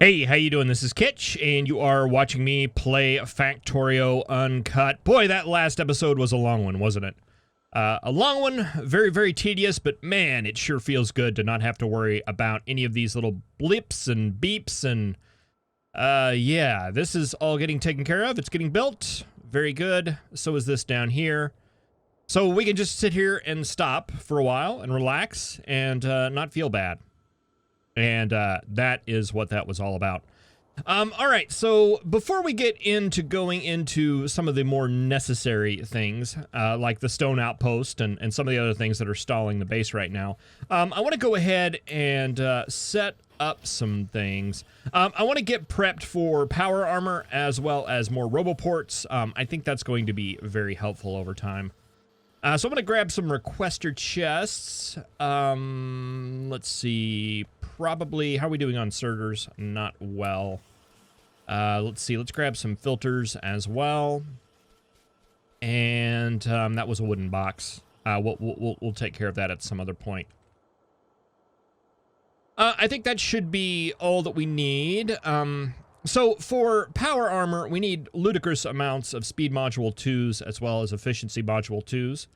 Hey, how you doing? This is Kitch, and you are watching me play Factorio Uncut. Boy, that last episode was a long one, wasn't it? A long one, very, very tedious, but man, it sure feels good to not have to worry about any of these little blips and beeps, and yeah, this is all getting taken care of. It's getting built. Very good. So is this down here. So we can just sit here and stop for a while and relax and not feel bad. And that is what that was all about. All right, so before we get into going into some of the more necessary things, like the stone outpost and some of the other things that are stalling the base right now, I want to go ahead and set up some things. I want to get prepped for power armor as well as more roboports. I think that's going to be very helpful over time. So I'm going to grab some requester chests. Let's see. Probably, how are we doing on surgers? Not well. Let's see. Let's grab some filters as well. And that was a wooden box. We'll take care of that at some other point. I think that should be all that we need. So for power armor, we need ludicrous amounts of speed module 2s as well as efficiency module 2s.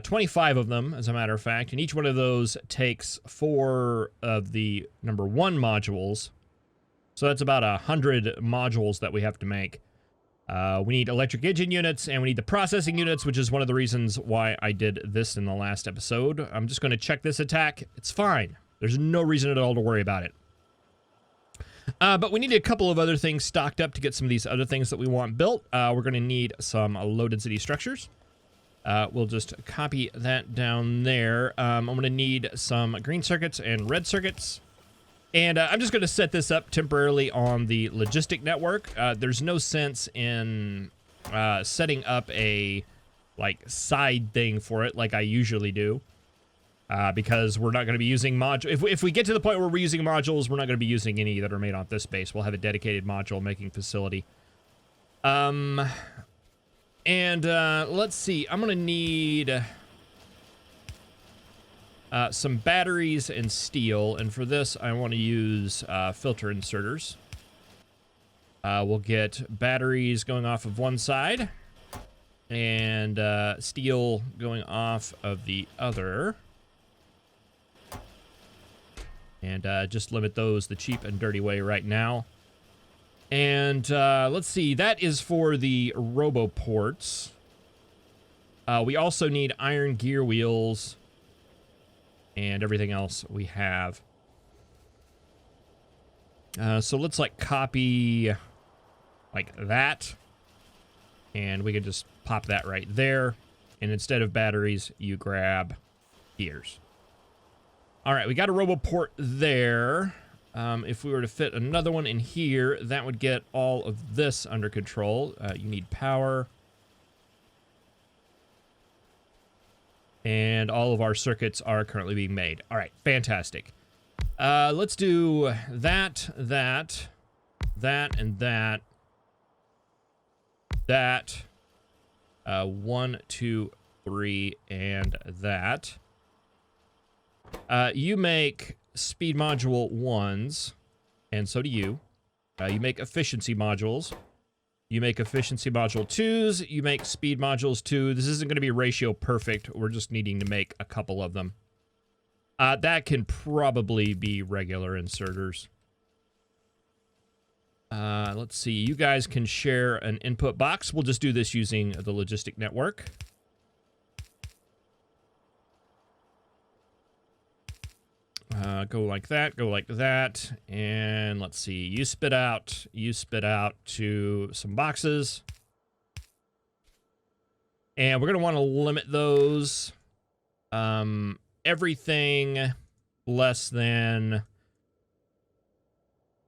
25 of them, as a matter of fact, and each one of those takes 4 of the number 1 modules. So that's about 100 modules that we have to make. We need electric engine units, and we need the processing units, which is one of the reasons why I did this in the last episode. I'm just going to check this attack. It's fine. There's no reason at all to worry about it. But we need a couple of other things stocked up to get some of these other things that we want built. We're going to need some low density structures. We'll just copy that down there. I'm going to need some green circuits and red circuits. And I'm just going to set this up temporarily on the logistic network. There's no sense in setting up a side thing for it like I usually do. Because we're not going to be using modules. If we get to the point where we're using modules, we're not going to be using any that are made on this base. We'll have a dedicated module making facility. And let's see. I'm going to need some batteries and steel. And for this, I want to use filter inserters. We'll get batteries going off of one side and steel going off of the other. And just limit those the cheap and dirty way right now. And let's see, that is for the roboports. We also need iron gear wheels and everything else we have. So let's copy like that. And we can just pop that right there. And instead of batteries, you grab gears. All right, we got a roboport there. If we were to fit another one in here, that would get all of this under control. You need power. And all of our circuits are currently being made. All right, fantastic. Let's do that, and that. That. 1, 2, 3, and that. You make speed module 1s, and so do you. You make efficiency modules. You make efficiency module 2s. You make speed modules 2. This isn't going to be ratio perfect. We're just needing to make a couple of them. That can probably be regular inserters. Let's see. You guys can share an input box. We'll just do this using the logistic network. Go like that, and let's see, you spit out to some boxes. And we're going to want to limit those. Everything less than, I'm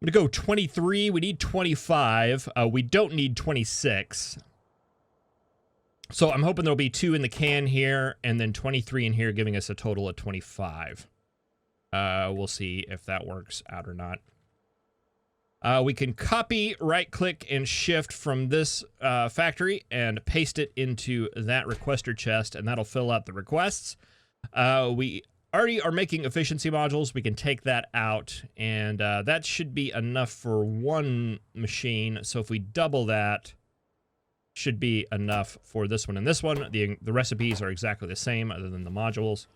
going to go 23, we need 25, we don't need 26. So I'm hoping there'll be 2 in the can here, and then 23 in here, giving us a total of 25. We'll see if that works out or not. We can copy, right-click, and shift from this factory and paste it into that requester chest, and that'll fill out the requests. We already are making efficiency modules. We can take that out, and that should be enough for one machine. So if we double that, should be enough for this one and this one. The recipes are exactly the same other than the modules.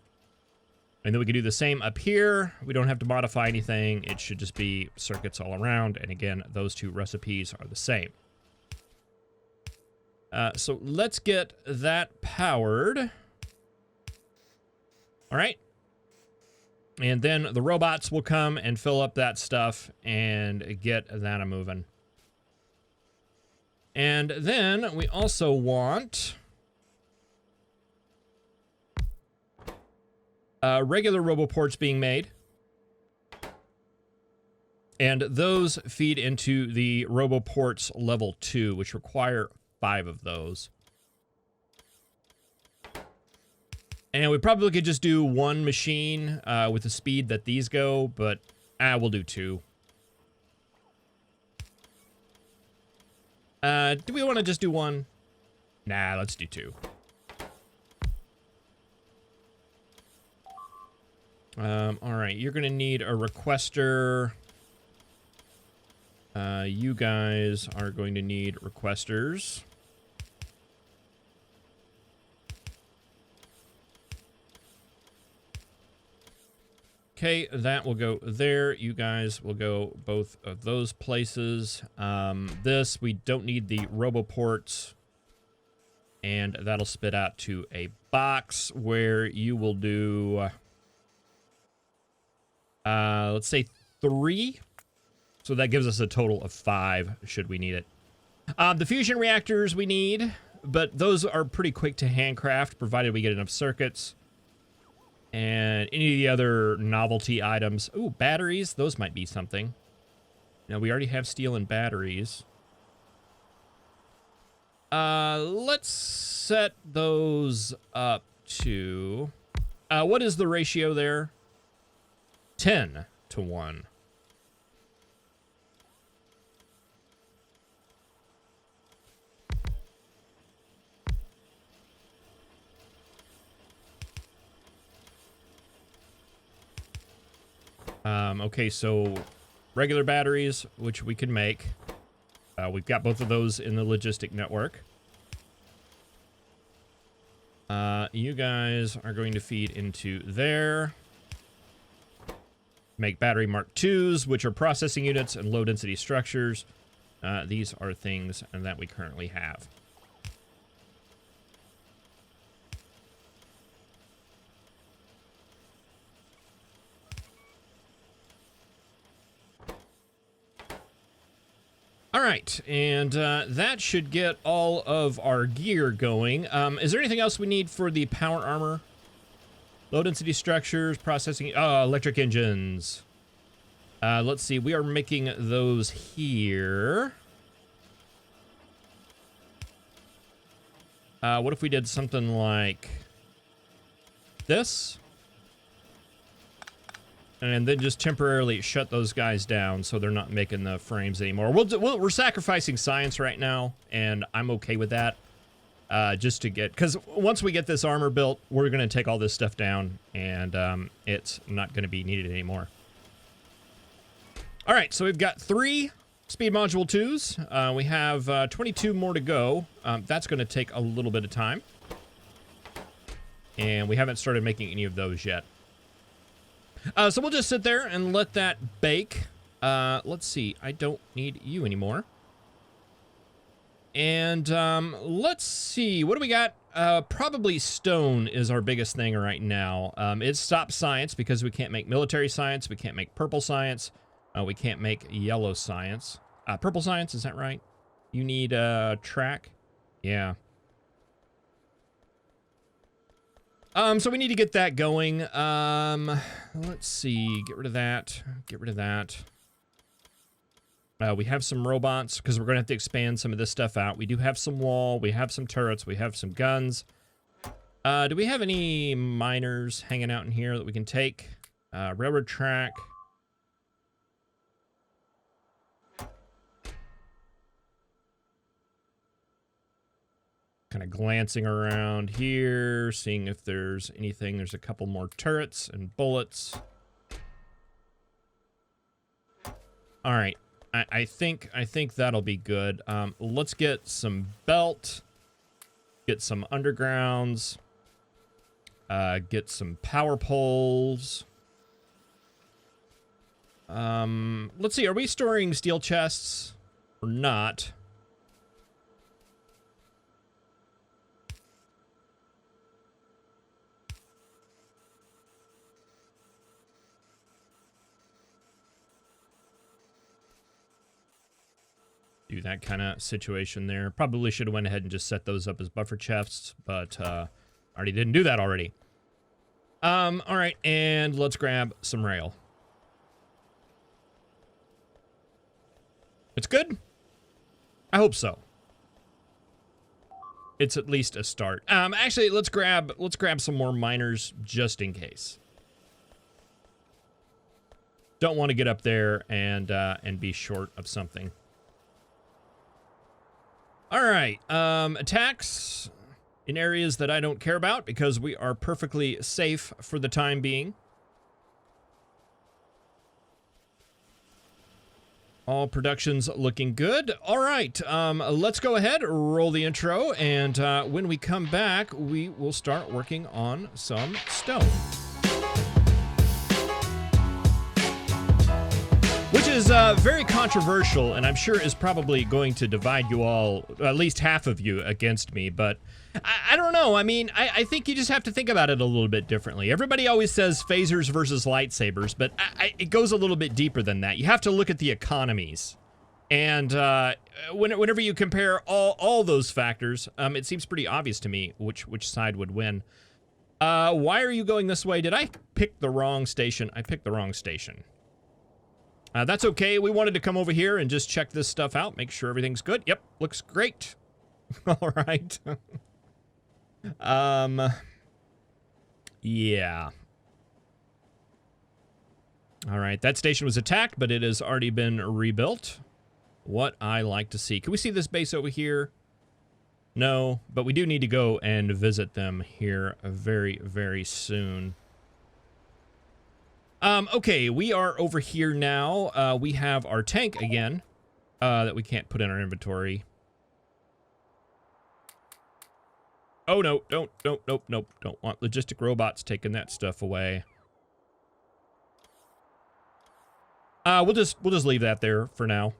And then we can do the same up here. We don't have to modify anything. It should just be circuits all around. And again, those two recipes are the same. So let's get that powered. All right. And then the robots will come and fill up that stuff and get that moving. And then we also want regular roboports being made. And those feed into the roboports level 2, which require 5 of those. And we probably could just do one machine with the speed that these go, but we'll do 2. Do we want to just do 1? Nah, let's do 2. All right, you're going to need a requester. You guys are going to need requesters. Okay, that will go there. You guys will go both of those places. This, we don't need the roboports. And that'll spit out to a box where you will do, let's say 3. So that gives us a total of 5, should we need it. The fusion reactors we need, but those are pretty quick to handcraft, provided we get enough circuits. And any of the other novelty items. Ooh, batteries. Those might be something. Now, we already have steel and batteries. Let's set those up to... what is the ratio there? 10 to 1. Okay, so regular batteries, which we can make. We've got both of those in the logistic network. You guys are going to feed into there. Make battery Mark IIs, which are processing units and low density structures. These are things that we currently have. All right, and that should get all of our gear going. Is there anything else we need for the power armor? Low density structures, processing, electric engines. Let's see, we are making those here. What if we did something like this? And then just temporarily shut those guys down so they're not making the frames anymore. We're sacrificing science right now, and I'm okay with that. Just to get... Because once we get this armor built, we're going to take all this stuff down, and it's not going to be needed anymore. All right, so we've got 3 speed module 2s. We have 22 more to go. That's going to take a little bit of time. And we haven't started making any of those yet. So we'll just sit there and let that bake. Let's see. I don't need you anymore. And let's see. What do we got? Probably stone is our biggest thing right now. It stops science because we can't make military science. We can't make purple science. We can't make yellow science. Purple science, is that right? You need track? Yeah. So we need to get that going. Let's see. Get rid of that. Get rid of that. We have some robots because we're going to have to expand some of this stuff out. We do have some wall. We have some turrets. We have some guns. Do we have any miners hanging out in here that we can take? Railroad track. kind of glancing around here, seeing if there's anything. There's a couple more turrets and bullets. All right. I think that'll be good. Let's get some belt, get some undergrounds, get some power poles. Let's see. Are we storing steel chests or not? Do that kind of situation there. Probably should have went ahead and just set those up as buffer chests, but already didn't do that already. All right, and let's grab some rail. It's good? I hope so. It's at least a start. Actually, let's grab some more miners just in case. Don't want to get up there and be short of something. All right, attacks in areas that I don't care about because we are perfectly safe for the time being. All production's looking good. All right, let's go ahead, roll the intro, and when we come back, we will start working on some stone. Which is very controversial, and I'm sure is probably going to divide you all, at least half of you, against me, but I don't know. I mean, I think you just have to think about it a little bit differently. Everybody always says phasers versus lightsabers, but it goes a little bit deeper than that. You have to look at the economies. And whenever you compare all those factors, it seems pretty obvious to me which side would win. Why are you going this way? Did I pick the wrong station? I picked the wrong station. That's okay. We wanted to come over here and just check this stuff out, make sure everything's good. Yep, looks great. All right. Yeah. All right, that station was attacked, but it has already been rebuilt. What I like to see. Can we see this base over here? No, but we do need to go and visit them here very, very soon. Okay, we are over here now. We have our tank again, that we can't put in our inventory. Oh, no, nope. Don't want logistic robots taking that stuff away. We'll just leave that there for now.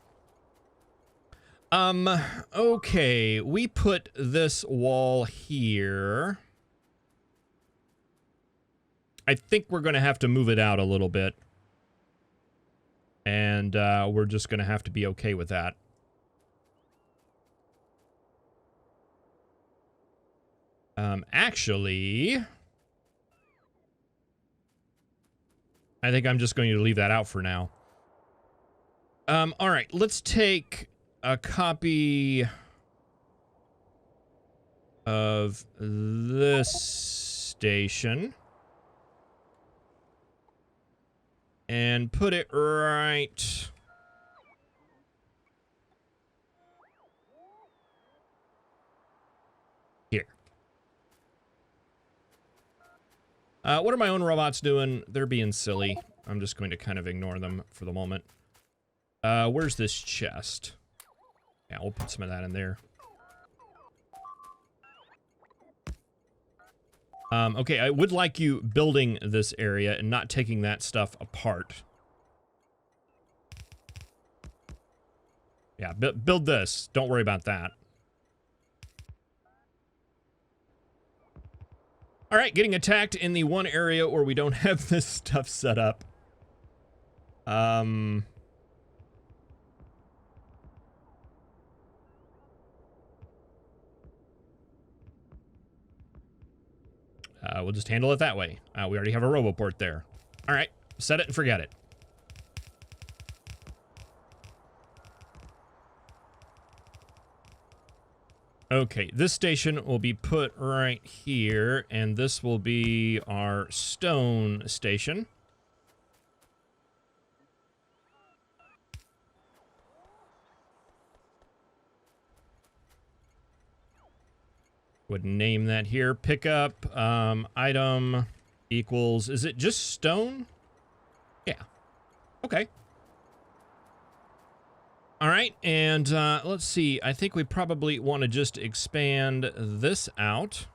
Okay, we put this wall here. I think we're going to have to move it out a little bit. And we're just going to have to be okay with that. Actually, I think I'm just going to leave that out for now. All right, let's take a copy of this station and put it right here. What are my own robots doing? They're being silly. I'm just going to kind of ignore them for the moment. Where's this chest? Yeah, we'll put some of that in there. Okay, I would like you building this area and not taking that stuff apart. Yeah, build this. Don't worry about that. All right, getting attacked in the one area where we don't have this stuff set up. We'll just handle it that way. We already have a roboport there. All right, set it and forget it. Okay, this station will be put right here, and this will be our stone station. Would name that here. Pickup item equals, is it just stone? Yeah. Okay. All right, and let's see. I think we probably want to just expand this out.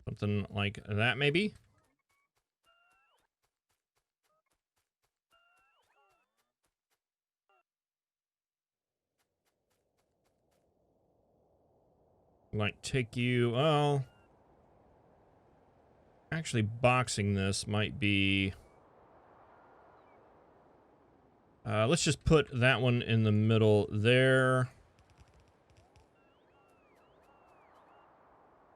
Something like that, maybe. Like, take you, oh. Actually, boxing this might be... let's just put that one in the middle there.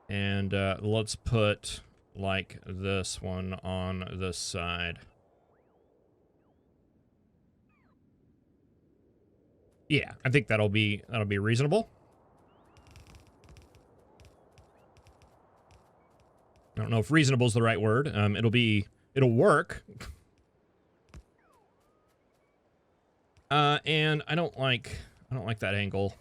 And let's put, like, this one on this side. Yeah, I think that'll be reasonable. I don't know if reasonable is the right word. It'll work. And I don't like that angle.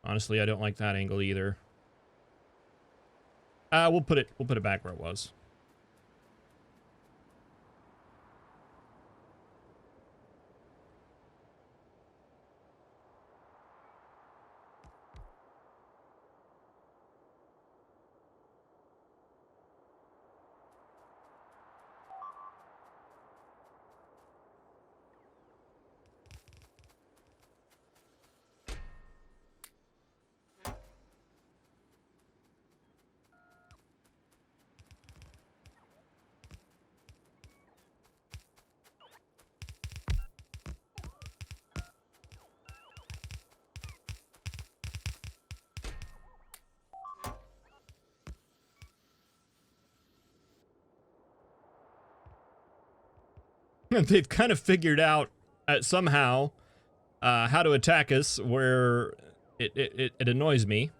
Honestly, I don't like that angle either. We'll put it back where it was. They've kind of figured out somehow how to attack us where it annoys me.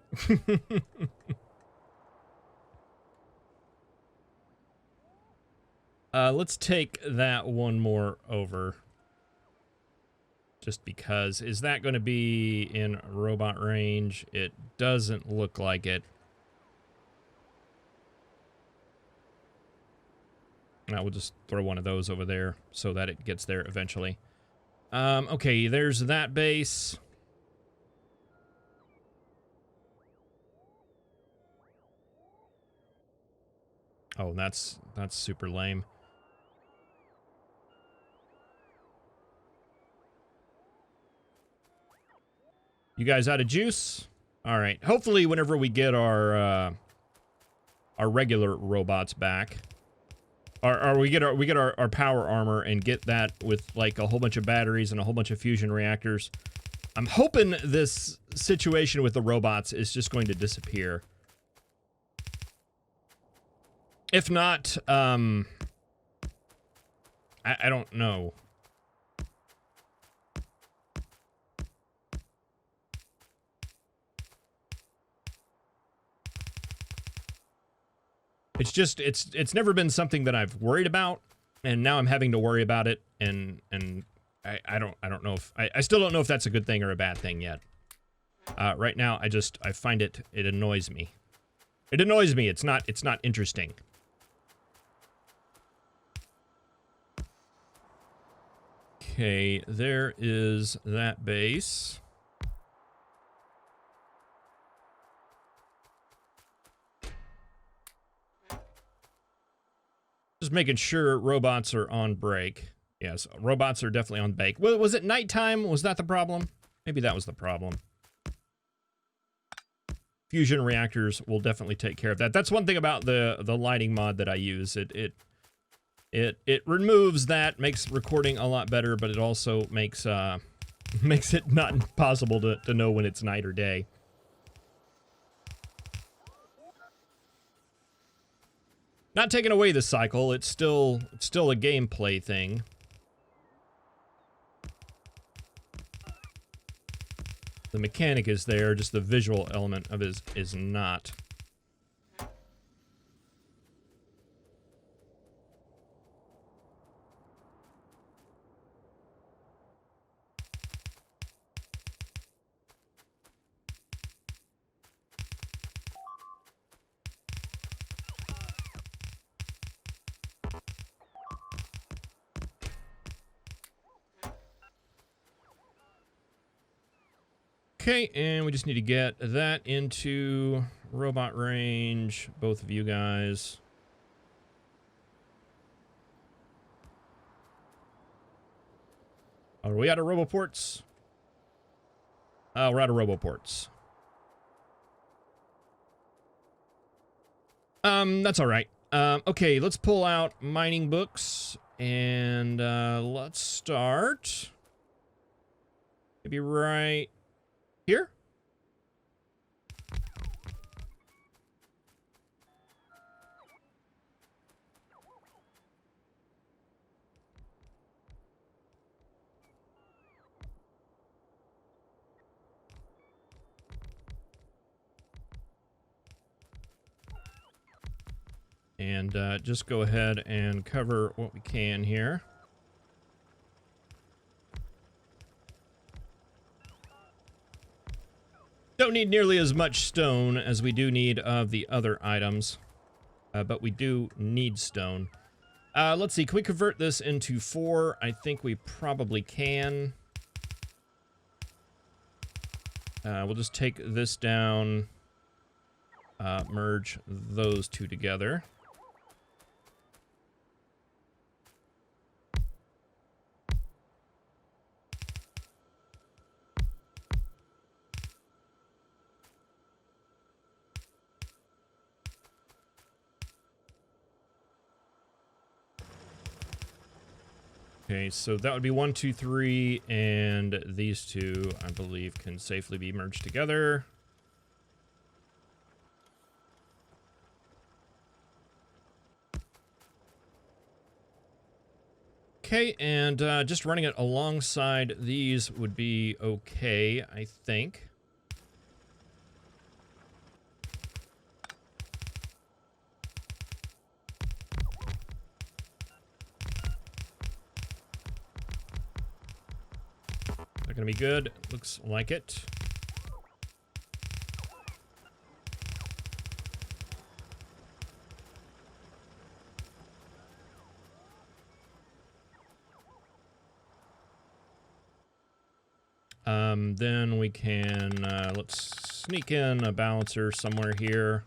Let's take that one more over. Just because. Is that going to be in robot range? It doesn't look like it. I will just throw one of those over there so that it gets there eventually. Okay, there's that base. Oh, that's super lame. You guys out of juice? All right. Hopefully, whenever we get our regular robots back, or we get our power armor and get that with like a whole bunch of batteries and a whole bunch of fusion reactors, I'm hoping this situation with the robots is just going to disappear. If not, I don't know. It's just, it's never been something that I've worried about, and now I'm having to worry about it, and I don't know if, I still don't know if that's a good thing or a bad thing yet. Right now, I find it annoys me. It annoys me, it's not interesting. Okay, there is that base. Just making sure robots are on break. Yes, robots are definitely on break. Was it nighttime? Was that the problem? Maybe that was the problem. Fusion reactors will definitely take care of that. That's one thing about the lighting mod that I use. It removes that, makes recording a lot better, but it also makes makes it not possible to know when it's night or day. Not taking away the cycle, it's still a gameplay thing. The mechanic is there, just the visual element of it is not. Okay, and we just need to get that into robot range, both of you guys. Are we out of roboports? We're out of roboports. That's all right. Okay, let's pull out mining books, and let's start maybe right here. And just go ahead and cover what we can here. Don't need nearly as much stone as we do need of the other items, but we do need stone. Let's see, can we convert this into 4? I think we probably can. We'll just take this down, merge those two together. Okay, so that would be 1, 2, 3, and these two, I believe, can safely be merged together. Okay, and just running it alongside these would be okay, I think. Gonna be good. Looks like it. Then we can, let's sneak in a balancer somewhere here.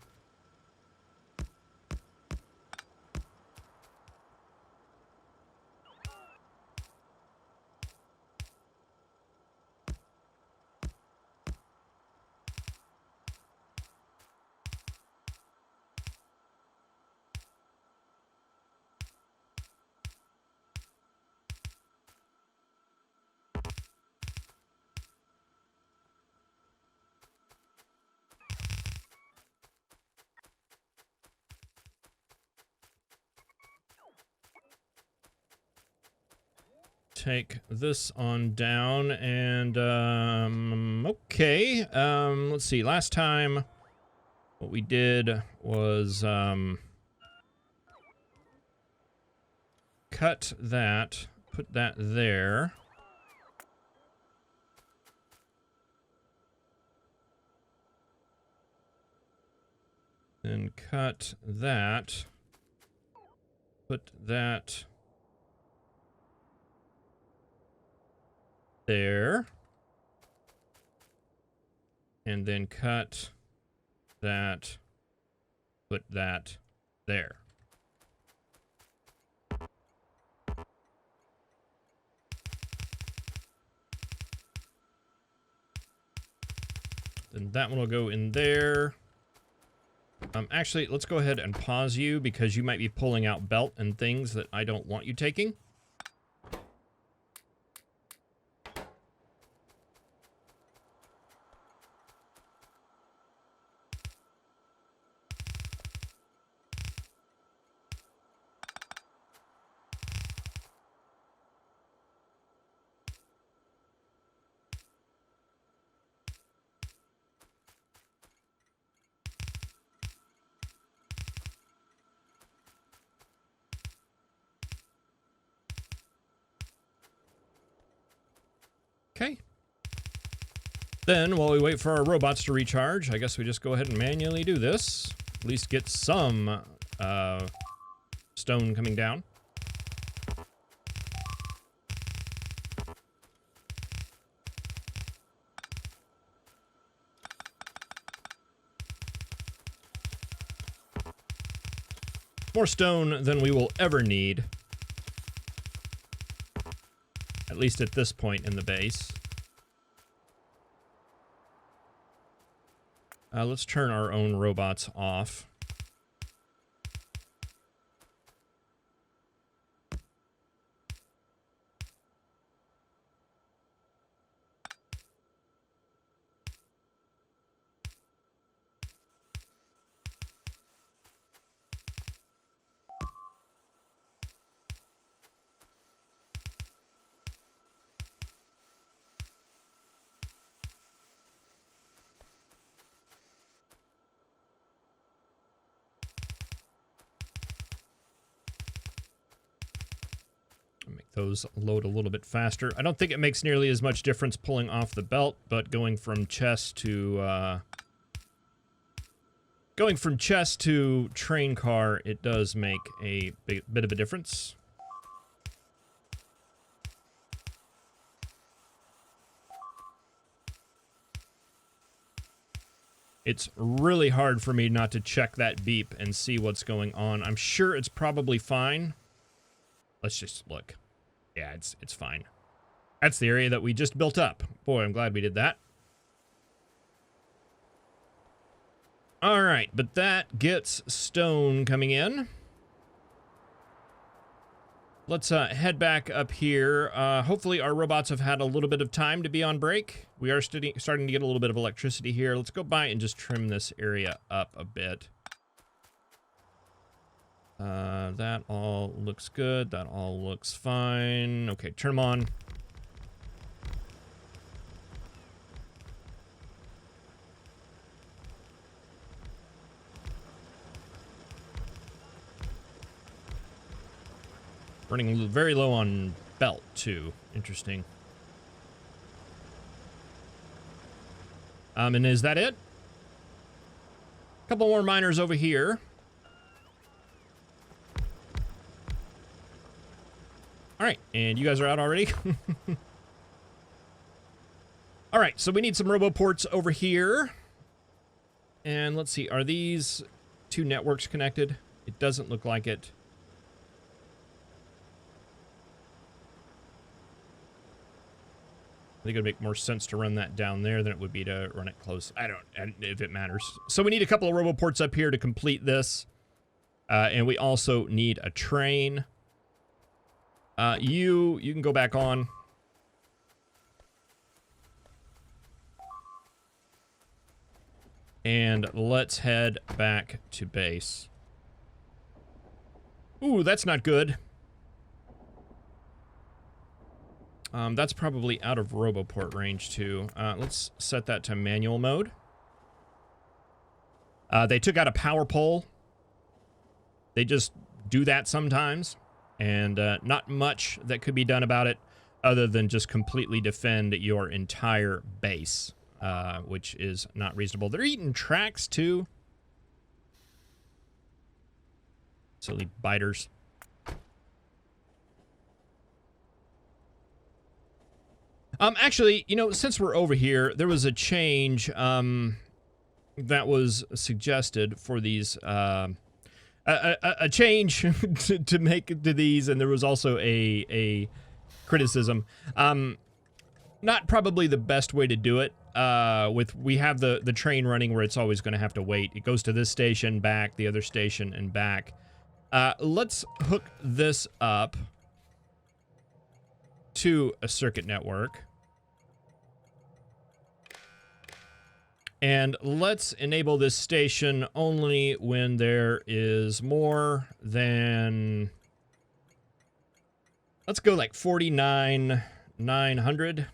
Take this on down, and okay, let's see, last time what we did was cut that, put that there, then cut that, put that there, and then cut that, put that there. Then that one will go in there. Actually, let's go ahead and pause you because you might be pulling out belt and things that I don't want you taking. Then, while we wait for our robots to recharge, I guess we just go ahead and manually do this. At least get some stone coming down. More stone than we will ever need. At least at this point in the base. Let's turn our own robots off. Make those load a little bit faster. I don't think it makes nearly as much difference pulling off the belt, but going from chest to train car, it does make a bit of a difference. It's really hard for me not to check that beep and see what's going on. I'm sure it's probably fine. Let's just look. Yeah, it's fine. That's the area that we just built up. Boy, I'm glad we did that. All right, but that gets stone coming in. Let's head back up here. Hopefully our robots have had a little bit of time to be on break. We are starting to get a little bit of electricity here. Let's go by and just trim this area up a bit. That all looks good. That all looks fine. Okay, turn them on. Running very low on belt, too. Interesting. And is that it? A couple more miners over here. All right, and you guys are out already? All right, so we need some roboports over here. And let's see, are these two networks connected? It doesn't look like it. I think it would make more sense to run that down there than it would be to run it close. I don't, if it matters. So we need a couple of roboports up here to complete this. And we also need a train. You can go back on. And let's head back to base. Ooh, that's not good. That's probably out of roboport range, too. Let's set that to manual mode. They took out a power pole. They just do that sometimes. And not much that could be done about it other than just completely defend your entire base, which is not reasonable. They're eating tracks, too. Silly biters. Actually, you know, since we're over here, there was a change that was suggested for these... a change to make to these, and there was also a criticism. Not probably the best way to do it. We have the train running where it's always going to have to wait. It goes to this station, back, the other station, and back. Let's hook this up to a circuit network. And let's enable this station only when there is more than... Let's go like 49,900.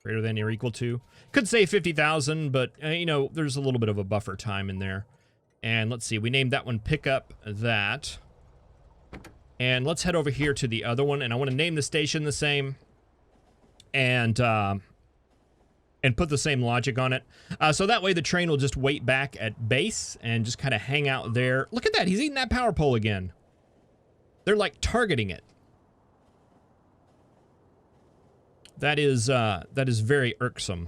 Greater than or equal to. Could say 50,000, but, you know, there's a little bit of a buffer time in there. And let's see, we named that one Pick Up That. And let's head over here to the other one, and I want to name the station the same. and put the same logic on it. So that way the train will just wait back at base and just kind of hang out there. Look at that. He's eating that power pole again. They're like targeting it. That is very irksome.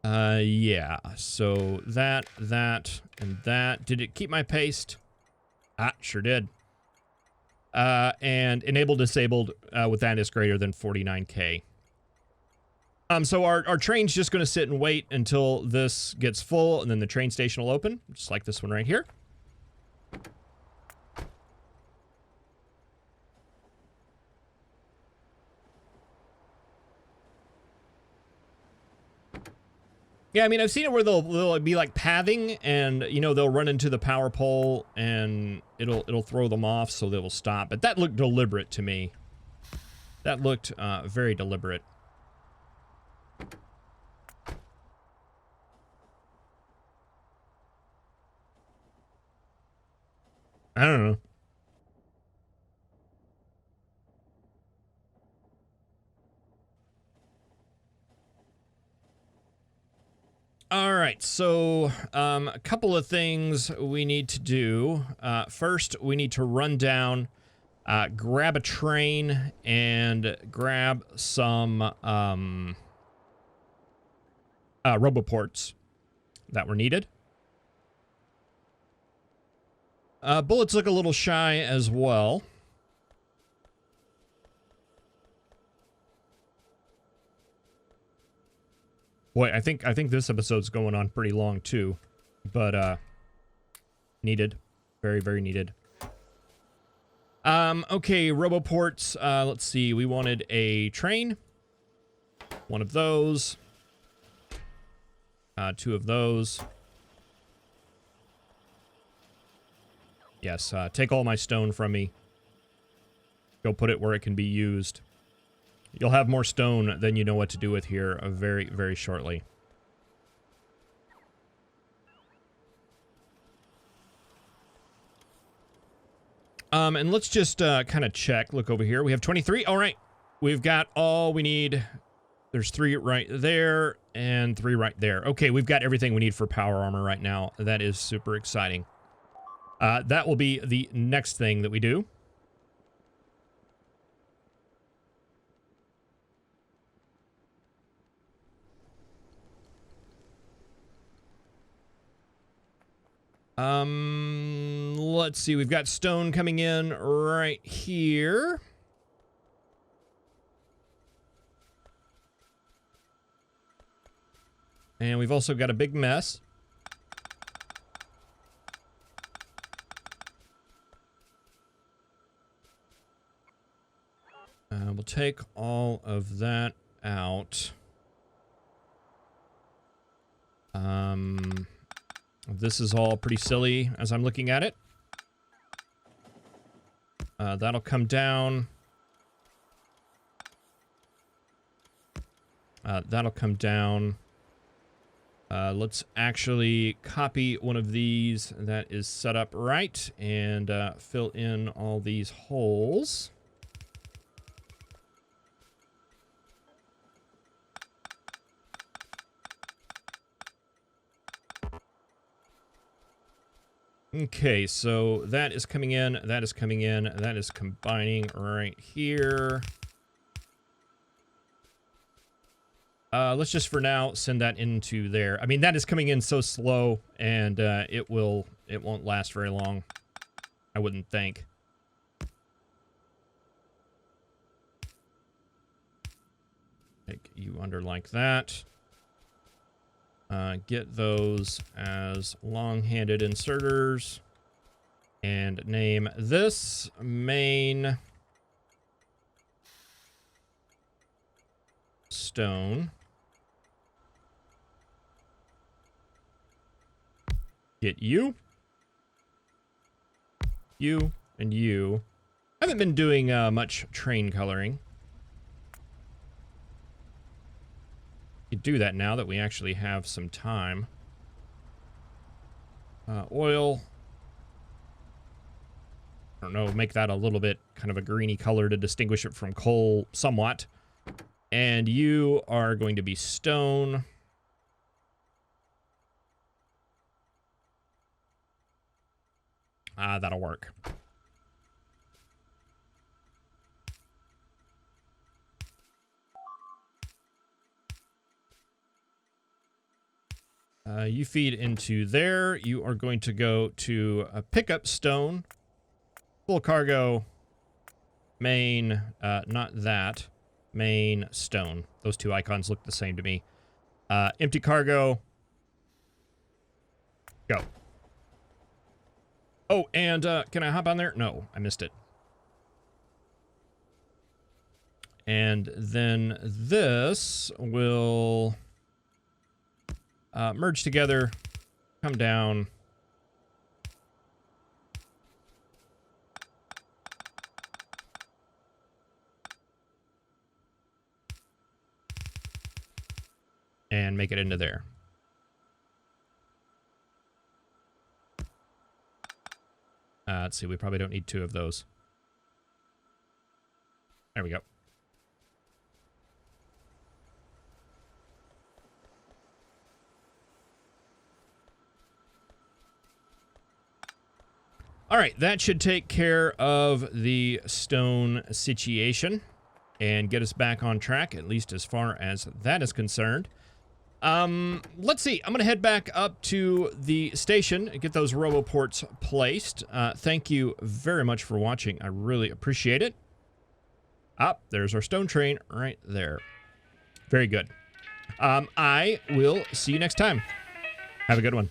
Yeah. So that, and that. Did it keep my paste? Ah, sure did. And enable disabled with that is greater than 49K. So our train's just going to sit and wait until this gets full, and then the train station will open, just like this one right here. Yeah, I mean, I've seen it where they'll be like pathing, and you know they'll run into the power pole, and it'll throw them off, so they will stop. But that looked deliberate to me. That looked very deliberate. I don't know. All right, so a couple of things we need to do. First, we need to run down, grab a train, and grab some roboports that were needed. Bullets look a little shy as well. Boy, I think this episode's going on pretty long too, but needed, very, very needed. Okay, roboports. Let's see. We wanted a train, one of those, two of those. Yes, take all my stone from me. Go put it where it can be used. You'll have more stone than you know what to do with here very, very shortly. And let's just kind of check. Look over here. We have 23. All right. We've got all we need. There's 3 right there and 3 right there. Okay, we've got everything we need for power armor right now. That is super exciting. That will be the next thing that we do. Let's see. We've got stone coming in right here. And we've also got a big mess. We'll take all of that out. This is all pretty silly as I'm looking at it. That'll come down. That'll come down. Let's actually copy one of these that is set up right and fill in all these holes. Okay, so that is coming in, that is coming in, that is combining right here. Let's just for now send that into there. I mean, that is coming in so slow, and it won't last very long, I wouldn't think. Take you under like that. Get those as long-handed inserters and name this main stone. Get you, and you. I haven't been doing much train coloring. You do that now that we actually have some time. Oil. I don't know, make that a little bit kind of a greeny color to distinguish it from coal somewhat. And you are going to be stone. That'll work. You feed into there. You are going to go to a pickup stone. Full cargo. Main, not that. Main stone. Those two icons look the same to me. Empty cargo. Go. Oh, and can I hop on there? No, I missed it. And then this will merge together, come down. And make it into there. Let's see, we probably don't need two of those. There we go. All right, that should take care of the stone situation and get us back on track, at least as far as that is concerned. Let's see. I'm going to head back up to the station and get those roboports placed. Thank you very much for watching. I really appreciate it. There's our stone train right there. Very good. I will see you next time. Have a good one.